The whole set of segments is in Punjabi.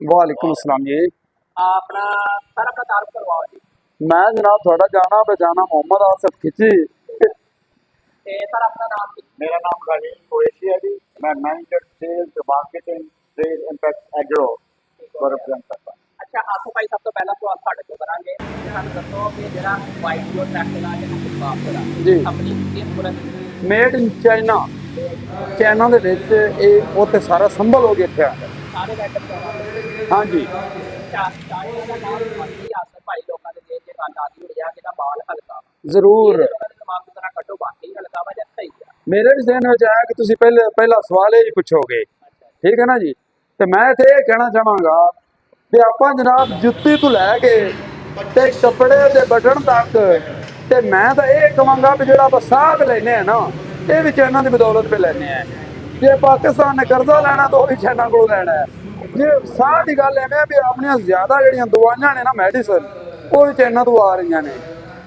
वालेकुम अस्सलाम जी। अपना सर अपना तारुफ करवाओ जी। मैं जनाब थोड़ा जाना बजाना मोहम्मद आसिफ खिची। सर अपना नाम जी। मेरा नाम खलील कुरैशी है जी। मैं manager sales marketing trade impact agro को रिप्रेजेंट करता हूँ। अच्छा आसिफ भाई सब तो पहला सवाल ਤੁਹਾਡੇ ਤੋਂ ਕਰਾਂਗੇ ਕਿ ਸਾਨੂੰ ਦੱਸੋ ਕਿ ਜਿਹੜਾ ਵਾਈਟ ਰੋਡ ਟੈਕਸ ਦਾ ਜਿਹੜਾ ਖਿਲਾਫ ਹੋਇਆ जी ਕੰਪਨੀ ਕਿਸ ਮੁਲਕ मेड इन चाइना। चाइना ਦੇ ਵਿੱਚ ਇਹ ਉੱਥੇ ਸਾਰਾ ਸੰਭਲ ਹੋ ਗਿਆ ਇੱਥੇ। ਸਾਰੇ ਰੈਟਰ ਕਰਵਾ हाँ जी ਚਾਈਨਾ ਦਾ ਨਾਮ ਮੰਨੀ ਆਸਿਫ ਭਾਈ ਲੋਕਾਂ ਦੇ ਦੇਸ਼ 'ਚ ਗੱਲ ਆਦੀ ਹੋਈ ਆ ਜਿਹਦਾ ਮਾਲ ਹਲਕਾ ਜ਼ਰੂਰ। ਦਿਮਾਗ ਦੀ ਤਰ੍ਹਾਂ ਕੱਢੋ ਬਾਕੀ ਹਲਕਾ ਵਾ ਜਾਂ ਸਹੀ ਆ ਮੇਰੇ ਵੀ ਜ਼ਿਹਨ ਵਿੱਚ ਆਇਆ ਕਿ ਤੁਸੀਂ ਪਹਿਲਾ ਸਵਾਲ ਇਹ ਹੀ ਪੁੱਛੋਗੇ, ਠੀਕ ਹੈ ਨਾ ਜੀ। ਤੇ ਮੈਂ ਤੇ ਇਹ ਕਹਿਣਾ ਚਾਹਾਂਗਾ ਵੀ ਆਪਾਂ ਜਨਾਬ ਜੁੱਤੀ ਤੋਂ ਲੈ ਕੇ ਤੇ ਕੱਪੜੇ ਦੇ ਬਟਨ ਤੱਕ ਤੇ ਮੈਂ ਤਾਂ ਇਹ ਕਹਾਂਗਾ ਵੀ ਜਿਹੜਾ ਆਪਾਂ ਸਾਗ ਲੈਨੇ ਆ ਨਾ ਇਹ ਵੀ ਚਾਈਨਾ ਦੀ ਬਦੌਲਤ ਤੇ ਲੈਨੇ ਆ। ਜੇ ਪਾਕਿਸਤਾਨ ਨੇ ਕਰਜ਼ਾ ਲੈਣਾ ਤਾਂ ਉਹ ਵੀ ਚਾਈਨਾ ਕੋਲੋਂ ਲੈਣਾ ਹੈ। ਜੇ ਸਾਹ ਦੀ ਗੱਲ ਐਵੇਂ ਵੀ ਆਪਣੀਆਂ ਜ਼ਿਆਦਾ ਜਿਹੜੀਆਂ ਦਵਾਈਆਂ ਨੇ ਨਾ ਮੈਡੀਸਨ ਉਹ ਵੀ ਚਾਈਨਾ ਤੋਂ ਆ ਰਹੀਆਂ ਨੇ।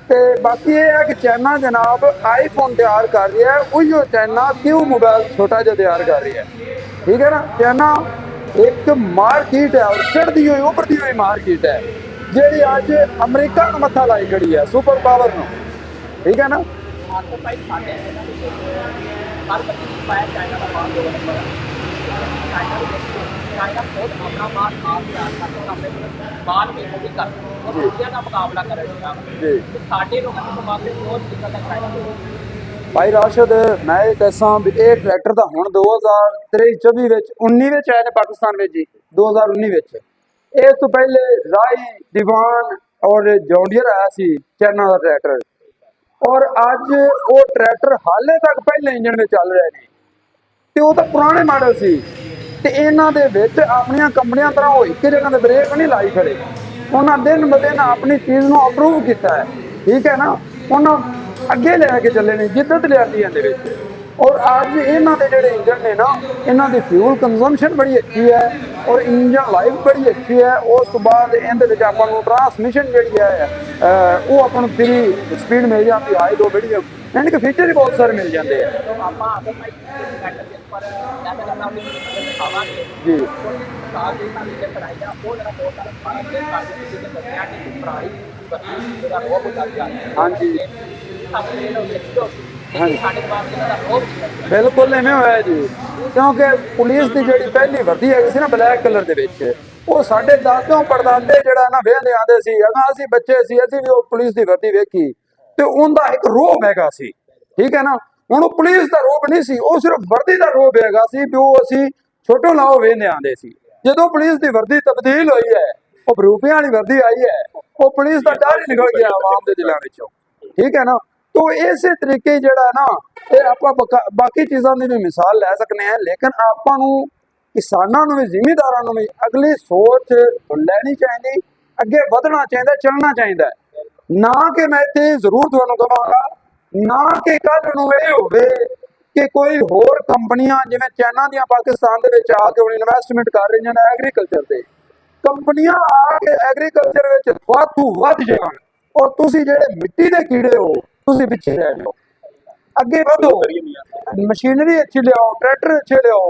ਤੇ ਬਾਕੀ ਇਹ ਹੈ ਕਿ ਚਾਈਨਾ ਜਨਾਬ ਆਈਫੋਨ ਤਿਆਰ ਕਰ ਰਿਹਾ ਹੈ, ਉਹੀਓ ਚਾਈਨਾ ਕਿਉਂ ਮੋਬਾਈਲ ਛੋਟਾ ਜਿਹਾ ਤਿਆਰ ਕਰ ਰਿਹਾ ਹੈ, ਠੀਕ ਹੈ ਨਾ। ਚਾਈਨਾ ਇੱਕ ਮਾਰਕੀਟ ਹੈ ਔਰ ਚੜ੍ਹਦੀ ਹੋਈ ਉੱਭਰਦੀ ਹੋਈ ਮਾਰਕੀਟ ਹੈ ਜਿਹੜੀ ਅੱਜ ਅਮਰੀਕਾ ਨੂੰ ਮੱਥਾ ਲਾਈ ਖੜੀ ਹੈ, ਸੁਪਰ ਪਾਵਰ ਨੂੰ, ਠੀਕ ਹੈ ਨਾ। ਆਸਿਫ ਭਾਈ ਸਾਡੇ ਇਹਨਾਂ ਦੇ ਹਰ ਬੱਚੇ ਨੂੰ ਪਾਇਆ ਚਾਈਨਾ ਦਾ ਮਾਲ ਦੋ ਨੰਬਰ ਚਾਈਨਾ ਦੇ ਵਿੱਚ ਚਾਈਨਾ ਖੁਦ ਆਪਣਾ ਮਾਲ ਆਪ ਤਿਆਰ ਕਰਦਾ ਆਪਣੇ ਮਾਲ ਵੀ ਉਹ ਵੀ ਕਰਦਾ ਉਹ ਦੁਨੀਆ ਦਾ ਮੁਕਾਬਲਾ ਕਰ ਰਿਹਾ ਜੀ ਸਾਡੇ ਲੋਕਾਂ ਦੇ ਮੁਕਾਬਲੇ ਬਹੁਤ ਦਿੱਕਤ ਹੈ ਚਾਈਨਾ ਦੇ ਭਾਈ ਰਾਸ਼ਦ, ਮੈਂ ਇਹ ਦੱਸਾਂ ਵੀ ਇਹ ਟਰੈਕਟਰ ਤਾਂ ਹੁਣ 2023-24 ਵਿੱਚ 19 ਵਿੱਚ ਆਏ ਨੇ ਪਾਕਿਸਤਾਨ ਵਿੱਚ ਜੀ, 2019 ਵਿੱਚ। ਇਸ ਤੋਂ ਪਹਿਲੇ ਰਾਈ ਦੀਵਾਨ ਔਰ ਜੌਂਡੀਅਰ ਆਇਆ ਸੀ ਚਾਈਨਾ ਦਾ ਟਰੈਕਟਰ, ਔਰ ਅੱਜ ਉਹ ਟਰੈਕਟਰ ਹਾਲੇ ਤੱਕ ਪਹਿਲੇ ਇੰਜਣ ਵਿੱਚ ਚੱਲ ਰਹੇ ਨੇ ਤੇ ਉਹ ਤਾਂ ਪੁਰਾਣੇ ਮਾਡਲ ਸੀ। ਤੇ ਇਹਨਾਂ ਦੇ ਵਿੱਚ ਆਪਣੀਆਂ ਕੰਪਨੀਆਂ ਤਰ੍ਹਾਂ ਹੋਈ ਕਿ ਜਗ੍ਹਾ ਤੇ ਬ੍ਰੇਕ ਨਹੀਂ ਲਾਈ ਖੜੇ, ਉਹਨਾਂ ਦਿਨ ਬ ਦਿਨ ਆਪਣੀ ਚੀਜ਼ ਨੂੰ ਅਪਰੂਵ ਕੀਤਾ ਹੈ, ਠੀਕ ਹੈ ਨਾ। ਉਹਨਾਂ ਅੱਗੇ ਲੈ ਕੇ ਚੱਲੇ ਨੇ, ਜਿੱਦਤ ਲਿਆਂਦੀ ਇਹਦੇ ਵਿੱਚ। ਔਰ ਅੱਜ ਇਹਨਾਂ ਦੇ ਜਿਹੜੇ ਇੰਜਨ ਨੇ ਨਾ ਇਹਨਾਂ ਦੀ ਫਿਊਲ ਕੰਜ਼ੰਪਸ਼ਨ ਬੜੀ ਅੱਛੀ ਹੈ ਔਰ ਇੰਜਨ ਲਾਈਫ ਬੜੀ ਅੱਛੀ ਹੈ। ਉਸ ਤੋਂ ਬਾਅਦ ਇਹਦੇ ਵਿੱਚ ਆਪਾਂ ਨੂੰ ਟਰਾਂਸਮਿਸ਼ਨ ਜਿਹੜੀ ਹੈ ਉਹ ਆਪਾਂ ਨੂੰ 3 ਸਪੀਡ ਮਿਲ ਜਾਂਦੀ, ਹਾਈ ਲੋ ਮੀਡੀਅਮ, ਯਾਨੀ ਕਿ ਫੀਚਰ ਹੀ ਬਹੁਤ ਸਾਰੇ ਮਿਲ ਜਾਂਦੇ ਆ। ਆਪਾਂ ਆਦਰ ਭਾਈ ਟਰੈਕਟਰ ਦੇ ਉੱਪਰ ਜਿਆਦਾ ਕਰਨਾ ਆਪਣੀ ਦਿਖਾਵਾਂਗੇ ਜੀ ਸਾਲ ਦੇ ਨਾਲ ਜਿਹੜੇ ਪੜਾਈ ਆ ਉਹ ਜਿਹੜਾ ਬਹੁਤ ਸਾਰਾ ਖਾਣਾ ਦੇ ਕਾਰਨ ਕਿਸੇ ਦੇ ਬੱਚਿਆਂ ਦੀ ਪੜਾਈ ਜਿਹੜਾ ਬਹੁਤ ਬੁੱਧਾ ਜਾ ਹਾਂਜੀ ਆਪਣੇ ਲੋਕ ਦੇਖੋ ਹਾਂਜੀ ਸਾਡੇ ਪਾਸ ਜਿਹੜਾ ਬਹੁਤ ਬਿਲਕੁਲ ਐਵੇਂ ਹੋਇਆ ਜੀ, ਕਿਉਂਕਿ ਪੁਲਿਸ ਦੀ ਜਿਹੜੀ ਪਹਿਲੀ ਵਰਦੀ ਹੈਗੀ ਸੀ ਨਾ ਬਲੈਕ ਕਲਰ ਦੇ ਵਿੱਚ, ਉਹ ਸਾਡੇ ਦਾਦਿਆਂ ਪੜਦਾਦੇ ਜਿਹੜਾ ਨਾ ਵੇਖਦੇ ਆਂਦੇ ਸੀ, ਅਗਾਂ ਅਸੀਂ ਬੱਚੇ ਸੀ ਅਸੀਂ ਵੀ ਉਹ ਪੁਲਿਸ ਦੀ ਵਰਦੀ ਵੇਖੀ ਤੇ ਉਹਦਾ ਇੱਕ ਰੋਬ ਹੈਗਾ ਸੀ, ਠੀਕ ਹੈ ਨਾ। ਹੁਣ ਉਹ ਪੁਲਿਸ ਦਾ ਰੋਬ ਨਹੀਂ ਸੀ, ਉਹ ਸਿਰਫ ਵਰਦੀ ਦਾ ਰੋਬ ਹੈਗਾ ਸੀ ਵੀ ਉਹ ਅਸੀਂ ਛੋਟੋ ਲਾਓ ਵੇਖਦੇ ਆਂਦੇ ਸੀ। ਜਦੋਂ ਪੁਲਿਸ ਦੀ ਵਰਦੀ ਤਬਦੀਲ ਹੋਈ ਹੈ, ਉਹ ਰੂਪਿਆਂ ਵਾਲੀ ਵਰਦੀ ਆਈ ਹੈ, ਉਹ ਪੁਲਿਸ ਦਾ ਡਰ ਹੀ ਨਿਕਲ ਗਿਆ ਆਵਾਮ ਦੇ ਦਿਲਾਂ ਵਿੱਚੋਂ, ਠੀਕ ਹੈ ਨਾ। तो इस तरीके जड़ा ना ये आप बाकी चीज़ों की भी मिसाल लै सकते हैं, लेकिन आपू किसानों भी जिमीदारों भी अगली सोच लैनी चाहिए, अगे बढ़ना चाहिए, चलना चाहिए। ना कि मैं इतने जरूर तुहानू कहांगा ना कि कल नूं ये होवे कि कोई होर कंपनियां जिवें चाइना दियां पाकिस्तान दे विच आके हुण इन्वेस्टमेंट कर रही हैं एग्रीकल्चर ते, कंपनियां आके एग्रीकल्चर विच वाधू वध जाण और तुसीं जिहड़े मिट्टी दे कीड़े हो ਤੁਸੀਂ ਪਿੱਛੇ ਰਹਿ ਜਾਓ, ਅੱਗੇ ਵਧੋ, ਮਸ਼ੀਨਰੀ ਅੱਛੀ ਲਿਆਓ, ਟਰੈਕਟਰ ਅੱਛੇ ਲਿਆਓ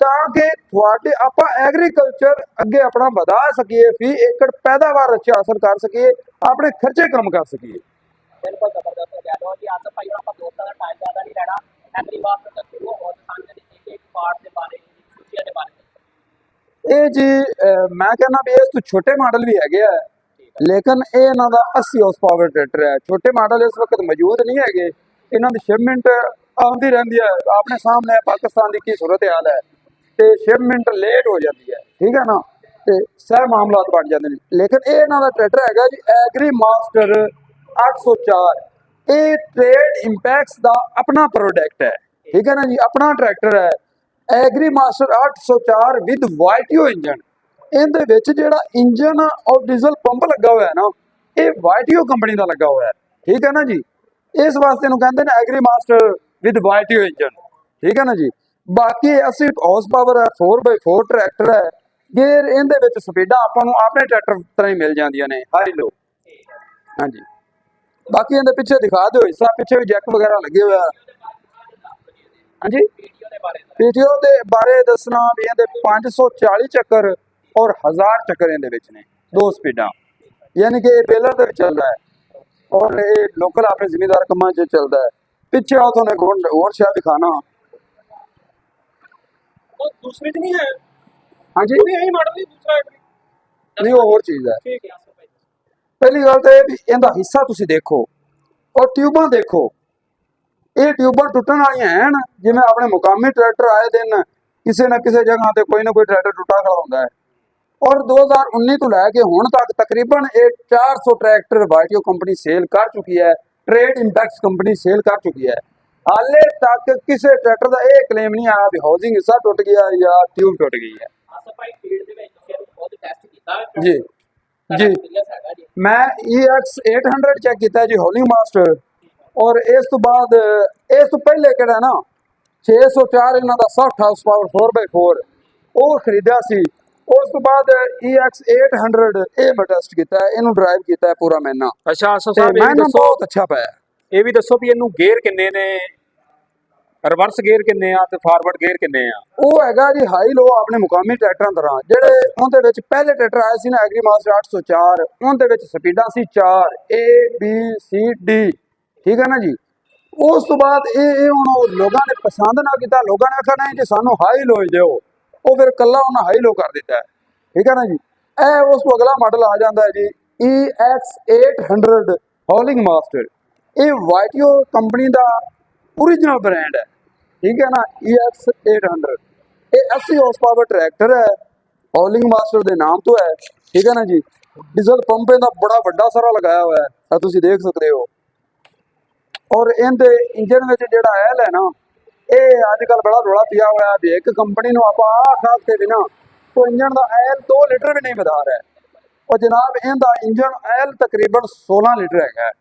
ਤਾਂ ਕਿ ਤੁਹਾਡੇ ਆਪਾਂ ਐਗਰੀਕਲਚਰ ਅੱਗੇ ਆਪਣਾ ਵਧਾ ਸਕੀਏ, ਫੀ ਏਕੜ ਪੈਦਾਵਾਰ ਅੱਛੀ ਹਾਸਲ ਕਰ ਸਕੀਏ, ਆਪਣੇ ਖਰਚੇ ਕਮ ਕਰ ਸਕੀਏ। ਬਿਲਕੁਲ ਜ਼ਬਰਦਸਤ ਹੋ ਗਿਆ ਜੀ। ਆਸਫ ਭਾਈ ਆਪਾਂ ਦੋਸਤਾਂ ਦਾ ਟਾਈਮ ਜ਼ਿਆਦਾ ਨਹੀਂ ਲੈਣਾ, ਐਗਰੀ ਬਾਤ ਦਾ ਸ਼ੁਰੂ ਬਹੁਤ ਆਸਾਨ ਹੈ ਇੱਕ ਪਾਰਟ ਦੇ ਬਾਰੇ ਖੁਸ਼ੀਆਂ ਦੇ ਬਾਰੇ। ਇਹ ਜੀ ਮੈਂ ਕਹਿੰਦਾ ਵੀ ਇਸ ਤੋਂ ਛੋਟੇ ਮਾਡਲ ਵੀ ਹੈਗੇ ਆ, लेकिन ये इन्हों का 80 हॉर्स पावर ट्रैक्टर है। छोटे मॉडल इस वक्त मौजूद नहीं है, इन्हों की शिपमेंट आती रहती है, अपने सामने पाकिस्तान की सूरत हाल है तो शिपमेंट लेट हो जाती है, ठीक है ना, तो सह मामला बन जाते हैं। लेकिन ये इन्हों का ट्रैक्टर है जी एग्री मास्टर 804, ये ट्रेड इंपैक्ट्स का अपना प्रोडक्ट है, ठीक है ना जी, अपना ट्रैक्टर है एग्री मास्टर 804 विद वाइटियो इंजन। ਇਹਦੇ ਵਿੱਚ ਜਿਹੜਾ ਇੰਜਨ ਔਰ ਡੀਜ਼ਲ ਪੰਪ ਲੱਗਾ ਹੋਇਆ ਹੈ ਨਾ ਇਹ ਵਾਈਟੀਓ ਕੰਪਨੀ ਦਾ ਲੱਗਾ ਹੋਇਆ ਹੈ, ਠੀਕ ਹੈ ਨਾ ਜੀ। ਇਸ ਵਾਸਤੇ ਇਹਨੂੰ ਕਹਿੰਦੇ ਨੇ ਐਗਰੀ ਮਾਸਟਰ ਵਿਦ ਵਾਈਟੀਓ ਇੰਜਨ, ਠੀਕ ਹੈ ਨਾ ਜੀ। ਬਾਕੀ 80 ਹਾਰਸ ਪਾਵਰ ਹੈ, 4x4 ਟਰੈਕਟਰ ਹੈ, ਗੇਅਰ ਇਹਦੇ ਵਿੱਚ ਸਪੀਡਾਂ ਆਪਾਂ ਨੂੰ ਆਪਣੇ ਟਰੈਕਟਰ ਤਰ੍ਹਾਂ ਹੀ ਮਿਲ ਜਾਂਦੀਆਂ ਨੇ, ਹਾਈ ਲੋ। ਹਾਂਜੀ ਬਾਕੀ ਇਹਦੇ ਪਿੱਛੇ ਦਿਖਾ ਦਿਓ ਹਿੱਸਾ, ਪਿੱਛੇ ਵੀ ਜੈਕ ਵਗੈਰਾ ਲੱਗੇ ਹੋਇਆ। ਹਾਂਜੀ ਪੀਟੀਓ ਦੇ ਬਾਰੇ ਦੱਸਣਾ ਵੀ ਇਹਦੇ 540 ਚੱਕਰ ਔਰ 1000 ਚੱਕਰ ਇਹਦੇ ਵਿੱਚ ਨੇ, 2 ਸਪੀਡਾਂ। ਯਾਨੀ ਕਿ ਇਹ ਬੇਲਰ ਦੇ ਵਿੱਚ ਚੱਲਦਾ ਹੈ ਔਰ ਇਹ ਲੋਕਲ ਆਪਣੇ ਜ਼ਿਮੀਦਾਰ ਕੰਮਾਂ 'ਚ ਚੱਲਦਾ ਹੈ। ਪਿੱਛੇ ਆ ਤੁਹਾਨੂੰ ਹੋਰ ਸ਼ਾਇਦ ਦਿਖਾਣਾ। ਉਹ ਦੂਸਰੀ ਚ ਨਹੀਂ ਹੈ, ਹਾਂਜੀ ਉਹ ਵੀ ਇਹੀ ਮਾਡਲ ਹੀ ਦੂਸਰਾ ਹੈ। ਨਹੀਂ, ਉਹ ਹੋਰ ਚੀਜ਼ ਹੈ। ਠੀਕ ਹੈ ਆਸਫ ਭਾਈ। ਪਹਿਲੀ ਗੱਲ ਤਾਂ ਇਹ ਵੀ ਇਹਦਾ ਹਿੱਸਾ ਤੁਸੀਂ ਦੇਖੋ ਔਰ ਟਿਊਬਾਂ ਦੇਖੋ। ਇਹ ਟਿਊਬਾਂ ਟੁੱਟਣ ਵਾਲੀਆਂ ਹਨ, ਜਿਵੇਂ ਆਪਣੇ ਮੁਕਾਮੀ ਟਰੈਕਟਰ ਆਏ ਦਿਨ ਕਿਸੇ ਨਾ ਕਿਸੇ ਜਗ੍ਹਾ ਤੇ ਕੋਈ ਨਾ ਕੋਈ ਟਰੈਕਟਰ ਟੁੱਟਾ ਖੜਾ ਹੁੰਦਾ ਹੈ। ਔਰ 2019 ਤੋਂ ਲੈ ਕੇ ਹੁਣ ਤੱਕ ਤਕਰੀਬਨ ਇਹ 400 ਟਰੈਕਟਰ ਵਾਈਟੀਓ ਕੰਪਨੀ ਸੇਲ ਕਰ ਚੁੱਕੀ ਹੈ, ਟ੍ਰੇਡ ਇੰਪੈਕਸ ਕੰਪਨੀ ਸੇਲ ਕਰ ਚੁੱਕੀ ਹੈ। ਹਾਲੇ ਤੱਕ ਕਿਸੇ ਟਰੈਕਟਰ ਦਾ ਇਹ ਕਲੇਮ ਨਹੀਂ ਆਇਆ ਵੀ ਹਾਊਸਿੰਗ ਹਿੱਸਾ ਟੁੱਟ ਗਿਆ ਜਾਂ ਟਿਊਬ ਟੁੱਟ ਗਈ ਹੈ। ਆਸਫ ਭਾਈ ਫੀਲਡ ਦੇ ਵਿੱਚ ਤੁਸੀਂ ਬਹੁਤ ਟੈਸਟ ਕੀਤਾ ਜੀ ਜੀ, ਹੈਗਾ ਜੀ। ਮੈਂ EX 800 ਚੈੱਕ ਕੀਤਾ ਜੀ, ਹੌਲਿੰਗ ਮਾਸਟਰ। ਔਰ ਇਸ ਤੋਂ ਬਾਅਦ ਇਸ ਤੋਂ ਪਹਿਲੇ ਕਿਹੜਾ ਨਾ 604 ਇਹਨਾਂ ਦਾ 60 ਹਾਊਸ ਪਾਵਰ 4x4 ਉਹ ਖਰੀਦਿਆ ਸੀ। ਉਸ ਤੋਂ ਬਾਅਦ EX 800 ਇਹ ਮੈਂ ਟੈਸਟ ਕੀਤਾ ਹੈ, ਇਹਨੂੰ ਡਰਾਈਵ ਕੀਤਾ ਹੈ ਪੂਰਾ ਮਹੀਨਾ ਅੱਛਾ ਆਸਫ ਤੇ ਸਾਹਿਬ, ਇਹ ਵੀ ਮੈਨੂੰ ਦੱਸੋ, ਬਹੁਤ ਅੱਛਾ ਪਾਇਆ। ਇਹ ਵੀ ਦੱਸੋ ਵੀ ਇਹਨੂੰ ਗੇਅਰ ਕਿੰਨੇ ਨੇ, ਰਿਵਰਸ ਗੇਅਰ ਕਿੰਨੇ ਆ ਤੇ ਫਾਰਵਰਡ ਗੇਅਰ ਕਿੰਨੇ ਆ? ਉਹ ਹੈਗਾ ਜੀ ਹਾਈ ਲੋ ਆਪਣੇ ਮੁਕਾਮੀ ਟਰੈਕਟਰਾਂ ਤਰ੍ਹਾਂ, ਜਿਹੜੇ ਉਹਦੇ ਵਿੱਚ ਪਹਿਲੇ ਟਰੈਕਟਰ ਆਏ ਸੀ ਨਾ ਐਗਰੀ ਮਾਸਟਰ 804, ਉਹਦੇ ਵਿੱਚ ਸਪੀਡਾਂ ਸੀ 4 A B C D, ਠੀਕ ਹੈ ਨਾ ਜੀ। ਉਸ ਤੋਂ ਬਾਅਦ ਇਹ ਹੁਣ ਲੋਕਾਂ ਨੇ ਪਸੰਦ ਨਾ ਕੀਤਾ, ਲੋਕਾਂ ਨੇ ਆਖਿਆ ਨਹੀਂ ਜੀ ਸਾਨੂੰ ਹਾਈ ਲੋ ਦਿਓ, ਉਹ ਫਿਰ ਕੱਲਾ ਉਹਨਾਂ ਹਾਈ ਲੋ ਕਰ ਦਿੱਤਾ, ਠੀਕ ਹੈ ਨਾ ਜੀ। ਇਹ ਉਸ ਤੋਂ ਅਗਲਾ ਮਾਡਲ ਆ ਜਾਂਦਾ ਹੈ ਜੀ EX 800 ਹੌਲਿੰਗ ਮਾਸਟਰ। ਇਹ ਵਾਈਟੀਓ ਕੰਪਨੀ ਦਾ ओरिजिनल ब्रांड है, ठीक है ना। EX 800 ये 80 हॉर्स पावर ट्रैक्टर है, हॉलिंग मास्टर के नाम तो है, ठीक है ना जी। डीजल पंप का बड़ा वड्डा सारा लगाया हुआ है, तुम देख सकते हो। और इनके इंजन में जोड़ा एल है ना, ये अजकल बड़ा रौला पिया हुआ है भी एक कंपनी को आप खास के बिना तो इंजन का एल 2 लीटर भी नहीं बता रहा है। और जनाब इनका इंजन एल तकरीबन 16 लीटर है,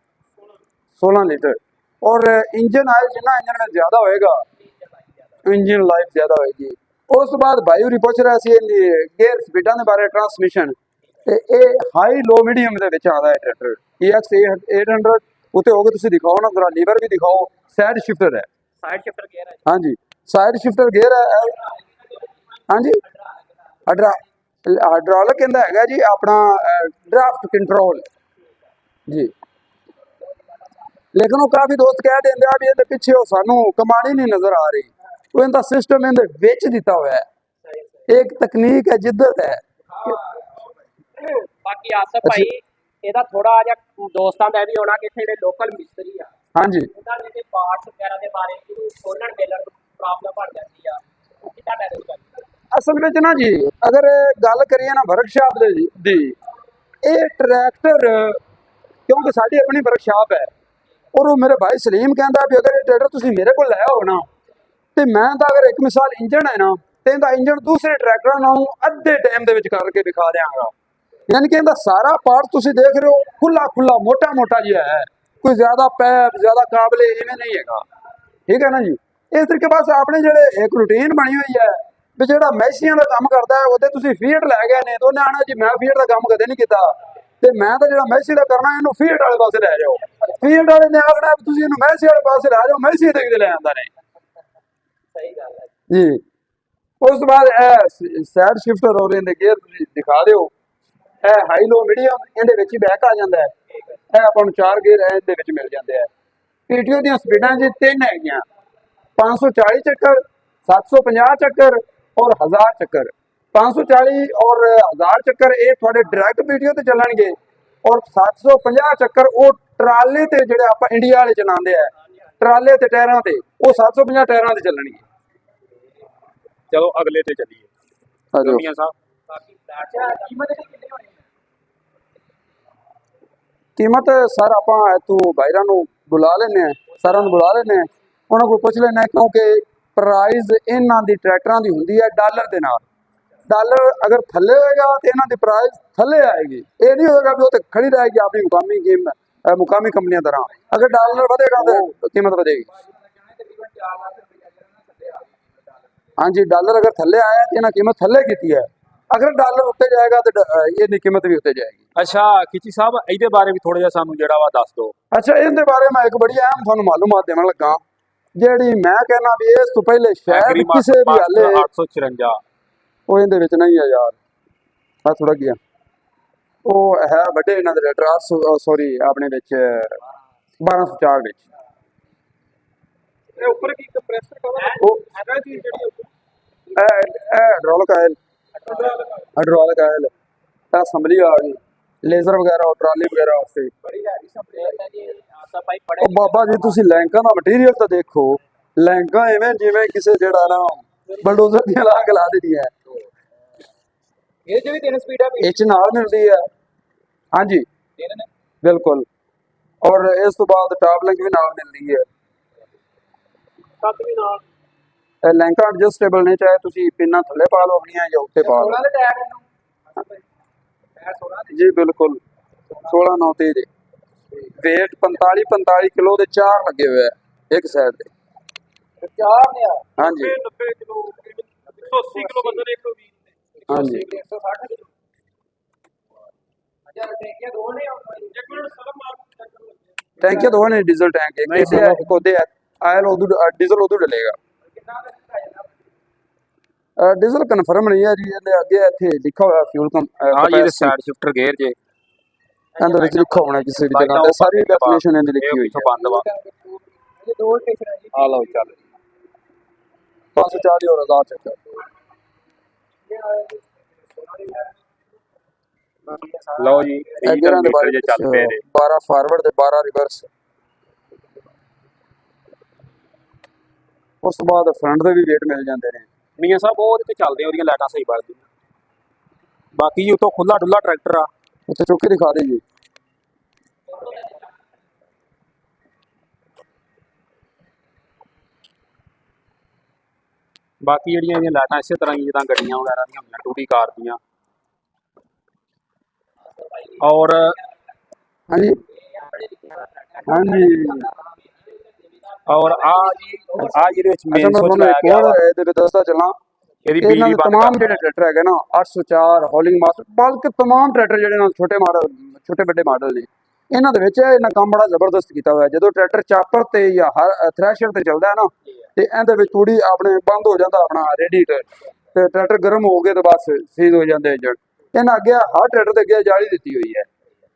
16 लीटर। और इंजन आयल जिन्ना इंजन में ज्यादा होएगा इंजन लाइफ ज्यादा होएगी। उस बाद भाई होरी पूछ रहा सी गेयर स्पीडा के बारे, ट्रांसमिशन ये हाई लो मीडियम दे विच आंदा है ट्रैक्टर। EX 800 उत्ते होगे तुसीं दिखाओ ना जरा, लीवर भी दिखाओ, साइड शिफ्टर है, साइड शिफ्टर गियर है। हाँ जी साइड शिफ्टर गियर है, हाँ जी। हाइड्रोलिक कहता है जी अपना ड्राफ्ट कंट्रोल जी। लेकिन वो काफी दोस्त कह देंगे भी ये पिछे वो सानू कमानी नहीं नजर आ रही, वो इनका सिस्टम इनके विच दिता हुआ है, एक तकनीक है, जिद्दत है। बाकी आसफ भाई ਇਹਦਾ ਥੋੜਾ ਜਿਹਾ ਦੋਸਤਾਂ ਦਾ ਵੀ ਹੋਣਾ ਕਿ ਇੱਥੇ ਜਿਹੜੇ ਲੋਕਲ ਮਿਸਤਰੀ ਆ, ਹਾਂਜੀ ਉਹਨਾਂ ਦੇ ਜਿਹੜੇ ਪਾਰਟਸ ਵਗੈਰਾ ਦੇ ਬਾਰੇ ਜਿਹਨੂੰ ਖੋਲਣ ਵੇਲਣ ਪ੍ਰੋਬਲਮ ਬਣ ਜਾਂਦੀ ਆ, ਉਹ ਕਿੱਦਾਂ ਮੈਨੇਜ ਕਰਦੇ? ਅਸਲ ਵਿੱਚ ਨਾ ਜੀ ਅਗਰ ਗੱਲ ਕਰੀਏ ਨਾ ਵਰਕਸ਼ਾਪ ਦੀ ਇਹ ਟਰੈਕਟਰ ਕਿਉਂਕਿ ਸਾਡੀ ਆਪਣੀ ਵਰਕਸ਼ਾਪ ਹੈ और वो मेरे भाई सलीम कहता भी अगर ये ट्रैक्टर तुसीं मेरे को लै आओ ना तो मैं तो अगर एक मिसाल इंजन है ना तो इनका इंजन दूसरे ट्रैक्टर नालों अद्धे टाइम दे विच करके दिखा देंगा। यानी कि इनका सारा पार्ट तुसीं देख रहे हो खुला खुला मोटा मोटा जिहा है, कोई ज्यादा पैप ज्यादा काबले इवें नहीं है, ठीक है ना जी। इस तरीके बस अपने जेह्ड़े एक रूटीन बनी हुई है भी जेह्ड़ा मैसियां दा काम करदा है ओहदे तुसीं फीड लै गए ने तो उन्हें आना जी मैं फीड दा काम कदे नहीं कीता ते मैं तो जो मैसी का करना इनू फील्ड वाले पास लै जाओ, फील्ड वाले ने आखना तुसीं इनू मैसी वाले पास लै जाओ, मैसी ते किते लै आंदा ने। सही गल है जी। उस बाद साइड शिफ्टर और इनके गियर तुसीं दिखा दिओ, है हाई लो मीडियम इहदे विच ही बैक आ जांदा है, है आपां नूं 4 गियर इहदे विच मिल जांदे हैं। PTO ਦੀਆਂ स्पीडां जी 3 हैगियां, 540 चक्कर, 750 चक्कर और 1000 चक्कर। 540 और 1000 चक्कर ये थोड़े डायरेक्ट वीडियो ते चलणगे और 750 चक्कर वो ट्राले ते जेड़े आपां इंडिया वाले चलाते हैं ट्राले ते टायरां ते वो 750 टायरां ते चलणगे। चलो अगले ते चलिए आजो मियां साहब। बाकी फ्लैट कीमत कितनी होनी है? कीमत सर आपां तू भाईरां नूं बुला लेने, सारां नूं बुला लेने, उन्हां कोल पुछ लेने क्योंकि प्राइस इन्हां दी ट्रैक्टरां दी हुंदी है डॉलर दे नाल। डॉलर अगर थले होएगा तो इन्हां दी प्राइस थले आएगी, ये नहीं होएगा भी वो तो खड़ी रहेगी अपनी मुकामी मुकामी कंपनियां तरह। अगर डॉलर बढ़ेगा तो कीमत बढ़ेगी। हाँ जी डॉलर अगर थले आया तो इन्हें कीमत थले की है, अगर डॉलर उत्ते जाएगा तो ये कीमत भी उत्ते जाएगी। अच्छा खिची साहब ਇਹਦੇ ਬਾਰੇ ਵੀ ਥੋੜਾ ਜਿਹਾ ਸਾਨੂੰ ਜਿਹੜਾ ਵਾ ਦੱਸ ਦਿਓ। अच्छा इनके बारे में एक बड़ी अहम थानू मालूमात देना लगा ਜਿਹੜੀ मैं कहना भी इस तो पहले शायद किसी भी हाले 856 वो इनदे विच नहीं है यार, ਆ ਥੋੜਾ ਗਿਆ ਉਹ ਹੈ ਵੱਡੇ ਇਹਨਾਂ ਦੇ ਰੇਟਰ ਸੌਰੀ ਆਪਣੇ ਵਿੱਚ 1204 ਵਿੱਚ ਇਹ ਉੱਪਰ ਕੀ ਕੰਪਰੈਸਰ ਕਵਰ ਉਹ ਹੈਗਾ ਜੀ ਜਿਹੜੀ ਇਹ ਹਾਈਡ੍ਰੋਲਿਕ ਆਇਲ ਇਹ ਅਸੈਂਬਲੀ ਆ ਗਈ ਲੇਜ਼ਰ ਵਗੈਰਾ ਔਰ ਟਰਾਲੀ ਵਗੈਰਾ ਵਾਸਤੇ ਬੜੀ ਹੈਵੀ ਸੰਪਲੇਟ ਹੈ ਜੀ ਆਸਾ ਭਾਈ ਬੜੇ ਉਹ ਬਾਬਾ ਜੀ ਤੁਸੀਂ ਲੈਂਕਾਂ ਦਾ ਮਟੀਰੀਅਲ ਤਾਂ ਦੇਖੋ ਲੈਂਕਾਂ ਐਵੇਂ ਜਿਵੇਂ ਕਿਸੇ ਜਿਹੜਾ ਨਾ ਬਲਡੋਜ਼ਰ ਦੀਆਂ ਲਾ ਦਿੱਤੀ ਹੈ ਇਹ ਜਿਹੜੀ 3 ਸਪੀਡ ਹੈ ਇਹ ਚ ਨਾਲ ਮਿਲਦੀ ਹੈ ਹਾਂਜੀ ਤਿੰਨ ਨੇ ਬਿਲਕੁਲ ਔਰ ਇਸ ਤੋਂ ਬਾਅਦ ਟਾਪ ਲਿੰਕ ਵੀ ਨਾਲ ਮਿਲਦੀ ਹੈ ਸੱਤ ਵੀ ਨਾਲ ਇਹ ਲੈਂਕਾਂ ਐਡਜਸਟੇਬਲ ਨੇ ਚਾਹੇ ਤੁਸੀਂ ਪਿੰਨਾਂ ਥੱਲੇ ਪਾ ਲਓ ਆਪਣੀਆਂ ਜਾਂ ਉੱਤੇ ਪਾ 16 ਲਓ ਦੇ ਟਾਇਰ ਇਹਨੂੰ ਟਾਇਰ 16 ਦੇ ਜੀ ਬਿਲਕੁਲ 16 9 ਤੇ ਦੇ weight 45 ਕਿਲੋ ਦੇ 4 ਲੱਗੇ ਹੋਏ ਆ ਇੱਕ ਸਾਈਡ ਤੇ ਚਾਰ ਨੇ ਆ ਹਾਂਜੀ 90 ਕਿਲੋ 180 ਕਿਲੋ ਬੰਦੇ ਨੇ 120 ਹਾਂਜੀ 160 ਕਿਲੋ ਅੱਛਾ ਟੈਂਕੀਆਂ ਦੋ ਨੇ ਇੱਕ ਮਿੰਟ ਸਲਮ ਮਾਰ ਟੈਂਕੀ ਦੋ ਨੇ ਡੀਜ਼ਲ ਟੈਂਕ ਇੱਕ ਨਹੀਂ, ਇਹਦੇ ਇੱਕ ਉਹਦੇ ਆਇਲ ਉਦੋਂ ਡੀਜ਼ਲ ਉਦੋਂ ਡਲੇਗਾ ਕਿੰਨਾ ਦਾ ਦਿੱਤਾ ਜਾਂਦਾ ਡੀਜ਼ਲ ਕਨਫਰਮ ਨਹੀਂ ਹੈ ਜੀ ਇਹਦੇ ਅੱਗੇ ਇੱਥੇ ਲਿਖਾ ਹੋਇਆ ਫਿਊਲ ਹਾਂ ਜੀ ਇਹਦੇ ਸਾਈਡ ਸ਼ਿਫਟਰ ਗੇਅਰ ਜੇ ਇਹਦੇ ਵਿੱਚ ਲਿਖਾ ਹੋਣਾ ਕਿਸੇ ਵੀ ਜਗ੍ਹਾ ਤੇ ਸਾਰੀ ਡੈਫੀਨੇਸ਼ਨ ਇਹਦੀ ਲਿਖੀ ਹੋਈ ਹੈ ਬੰਦ ਵਾ ਇਹ ਦੋ ਸਟੇਸ਼ਨ ਹੈ ਜੀ ਆ ਲਓ ਚੱਲ 540 और 1000 ਚੱਕਰ ਲਓ ਜੀ ਇਹ 30 ਗੇਅਰਾਂ ਦੇ ਮੀਟਰ ਜੇ ਚੱਲ ਪਏ ਨੇ 12 ਫਾਰਵਰਡ ਤੇ 12 ਰਿਵਰਸ ਉਸ ਤੋਂ ਬਾਅਦ ਫਰੰਟ ਦੇ ਵੀ ਵੇਟ ਮਿਲ ਜਾਂਦੇ ਨੇ ਮੀਆਂ ਸਾਹਿਬ ਉਹ ਉਹਦੇ ਤੇ ਚੱਲਦੇ ਆ, ਉਹਦੀਆਂ ਲਾਈਟਾਂ ਸਹੀ ਬਲਦੀਆਂ ਬਾਕੀ ਜੀ ਉਤੋਂ ਖੁੱਲਾ ਡੁੱਲਾ ਟਰੈਕਟਰ ਆ ਉੱਥੇ ਚੁੱਕ ਕੇ ਦਿਖਾ ਦੇ ਜੀ ਬਾਕੀ ਜਿਹੜੀਆਂ ਇਹਦੀਆਂ ਲਾਈਟਾਂ ਇਸੇ ਤਰ੍ਹਾਂ ਹੀ ਜਿੱਦਾਂ ਗੱਡੀਆਂ ਵਗੈਰਾ ਦੀਆਂ ਹੁੰਦੀਆਂ ਟੂਟੀ ਕਾਰ ਦੀਆਂ ਔਰ ਹਾਂਜੀ ਹਾਂਜੀ ਔਰ ਆ ਜੀ ਆ ਜਿਹਦੇ ਵਿੱਚ ਅੱਛਾ ਮੇਨ ਮੈਂ ਸੋਚ ਤੁਹਾਨੂੰ ਲਾਇਆ ਇੱਕ ਗਿਆ ਹੋਰ ਵਾ ਇਹਦੇ ਵਿੱਚ ਦੱਸਦਾ ਚੱਲਾਂ ਇਹਦੀ ਇਹਨਾਂ ਬਿਜਲੀ ਦੇ ਬੰਦ तमाम ਕਰ ਜਿਹੜੇ ਟਰੈਕਟਰ ਹੈਗੇ ਨਾ 804 ਹੌਲਿੰਗ ਮਾਸਟਰ ਬਲਕਿ तमाम ਟਰੈਕਟਰ ਜਿਹੜੇ ਨਾ ਛੋਟੇ ਵੱਡੇ ਮਾਡਲ ਨੇ ਇਹਨਾਂ ਦੇ ਵਿੱਚ ਇਹਨਾਂ ਕੰਮ ਬੜਾ ਜ਼ਬਰਦਸਤ ਕੀਤਾ ਹੋਇਆ ਜਦੋਂ ਟਰੈਕਟਰ ਚਾਪਰ ਤੇ ਜਾਂ ਥ੍ਰੈਸ਼ਰ ਤੇ ਚੱਲਦਾ ਹੈ ਨਾ ਤੇ ਇਹਦੇ ਵਿੱਚ ਥੋੜੀ ਆਪਣੇ ਬੰਦ ਹੋ ਜਾਂਦਾ ਆਪਣਾ ਰੇਡੀਏਟਰ ਤੇ ਟਰੈਕਟਰ ਗਰਮ ਹੋ ਗਏ ਤੇ ਬਸ ਸੀਜ਼ ਹੋ ਜਾਂਦੇ ਇੰਜਣ ਇਹਨਾਂ ਅੱਗੇ ਹਰ ਟਰੈਕਟਰ ਦੇ ਅੱਗੇ ਜਾਲੀ ਦਿੱਤੀ ਹੋਈ ਹੈ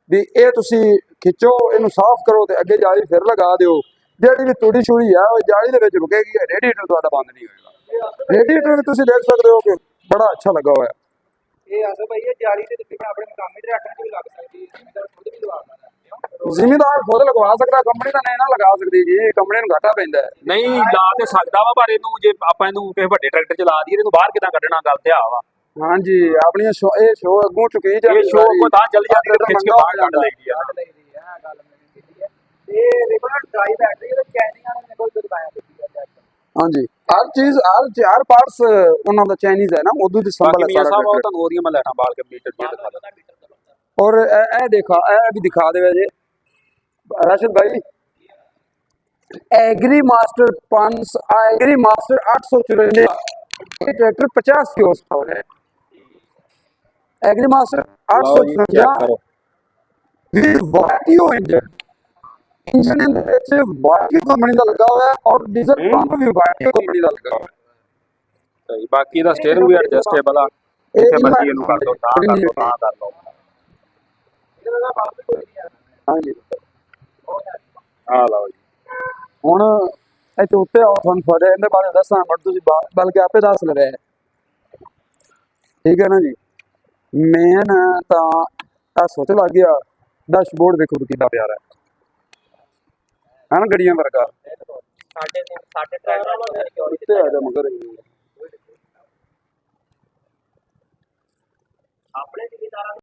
ਵੀ ਇਹ ਤੁਸੀਂ ਖਿੱਚੋ ਇਹਨੂੰ ਸਾਫ਼ ਕਰੋ ਤੇ ਅੱਗੇ ਜਾਲੀ ਫਿਰ ਲਗਾ ਦਿਓ ਜਿਹੜੀ ਵੀ ਤੂੜੀ ਛੁੜੀ ਆ ਉਹ ਜਾਲੀ ਦੇ ਵਿੱਚ ਰੁਕੇਗੀ ਰੇਡੀਏਟਰ ਤੁਹਾਡਾ ਬੰਦ ਨਹੀਂ ਹੋਏਗਾ ਰੇਡੀਏਟਰ ਵੀ ਤੁਸੀਂ ਦੇਖ ਸਕਦੇ ਹੋ ਕਿ ਬੜਾ ਅੱਛਾ ਲੱਗਾ ਹੋਇਆ ਇਹ ਆਸਾ ਭਾਈ ਇਹ ਜਾਲੀ ਤੇ ਦਿੱਤੀ ਆਪਣੇ ਮਕਾਮੀ ਟਰੈਕਟਰਾਂ 'ਚ ਵੀ ਲੱਗ ਸਕਦੀ ਹੈ ਜ਼ਿਮੀਦਾਰ ਖੁਦ ਵੀ ਲਵਾ ਸਕਦਾ ਜ਼ਿਮੀਦਾਰ ਖੁਦ ਲਗਵਾ ਸਕਦਾ ਕੰਪਨੀ ਤਾਂ ਨਹੀਂ ਨਾ ਲਗਾ ਸਕਦੀ ਜੀ ਕੰਪਨੀ ਨੂੰ ਘਾਟਾ ਪੈਂਦਾ ਹੈ ਨਹੀਂ ਲਾ ਤੇ ਸਕਦਾ ਵਾ ਪਰ ਇਹਨੂੰ ਜੇ ਆਪਾਂ ਇਹਨੂੰ ਕਿਸੇ ਵੱਡੇ ਟਰੈਕਟਰ ਚ ਲਾ ਦਈਏ ਇਹਨੂੰ ਬਾਹਰ ਕਿਦਾਂ ਕੱਢਣਾ ਗੱਲ ਤੇ ਆ ਵਾ ਹਾਂਜੀ ਆਪਣੀਆਂ ਇਹ ਸ਼ੋ ਅੱਗੋਂ ਚੁੱਕੀ ਜਾਂਦੀ ਇਹ ਸ਼ੋਅ ਕੋ ਤਾਂ ਚੱਲ ਜਾਂਦੀ ਤੇ ਖਿੱਚ ਕੇ ਬਾਹਰ ਕੱਢ ਲਈਦੀ ਆ ਕੱਢ ਲਈਦੀ ਹੈ ਇਹ ਗੱਲ ਮੈਨੂੰ ਕੀਤੀ ਹੈ ਇਹ ਦੇਖੋ ਨਾ ਡਰਾਈ ਬੈਟਰੀ ਇਹਦੇ ਚੈਨਿੰਗਾਂ ਨੇ ਕੋਈ ਦਿਖਾਇਆ ਦਿੱਤੀ ਹੈ ਹਾਂਜੀ ਹਰ ਚੀਜ਼ ਹਰ ਪਾਰਟਸ ਉਹਨਾਂ ਦਾ ਚਾਈਨੀਜ਼ ਹੈ ਨਾ ਉਦੋਂ ਦੀ ਸੰਭਲ ਬਾਕੀ ਹੈ ਮੀਆਂ ਸਾਰਾ ਸਾਹਿਬ ਉਹ ਟਰੈਕਟਰ। ਤੁਹਾਨੂੰ ਉਹਦੀਆਂ ਮੈਂ ਲਾਈਟਾਂ ਬਾਲ ਕੇ ਮੀਟਰ ਦੀਆਂ ਦਿਖਾ ਦਾਂ ਔਰ ਇਹ ਦੇਖਾ ਇਹ ਵੀ ਦਿਖਾ ਦੇਵੇ ਜੀ राशिद भाई एग्री मास्टर 5 एग्री मास्टर 894 ये ट्रैक्टर 50 की हॉर्स पावर है एग्री मास्टर 894 विद वाटियो इंजन इंजन से वाटियो कंपनी का लगा हुआ है और डीजल पंप भी वाटियो कंपनी का लगा हुआ है ਬਾਕੀ ਇਹਦਾ ਸਟੀਅਰਿੰਗ ਵੀ ਐਡਜਸਟੇਬਲ ਆ ਇੱਥੇ ਮਰਜ਼ੀ ਇਹਨੂੰ ਕਰ ਦੋ ਤਾਂ ਕਰ ਦੋ ਤਾਂ ਕਰ ਲਓ ਇਹਦਾ ਬਾਅਦ ਕੋਈ ਨਹੀਂ ਆ हाँ जी ਆ ਲਓ ਜੀ ਹੁਣ ਇੱਥੇ ਉੱਤੇ ਆਓ ਤੁਹਾਨੂੰ ਫੜੇ ਇਹਦੇ ਬਾਰੇ ਦੱਸਾਂ ਬਟ ਤੁਸੀਂ ਬਲਕਿ ਆਪੇ ਦੱਸ ਲਵੇ ਠੀਕ ਹੈ ਨਾ ਜੀ ਮੈਂ ਨਾ ਤਾਂ ਆ ਸੋਚ ਲੱਗ ਗਿਆ ਡੈਸ਼ਬੋਰਡ ਵੇਖੋ ਕਿੰਨਾ ਪਿਆਰਾ ਹੈ ਨਾ ਗੱਡੀਆਂ ਵਰਗਾ ਸਾਡੇ ਟਰੈਕਟਰਾਂ ਨੂੰ ਉੱਤੇ ਆ ਜਾ ਮਗਰ ਆਪਣੇ ਜ਼ਿਮੀਦਾਰਾਂ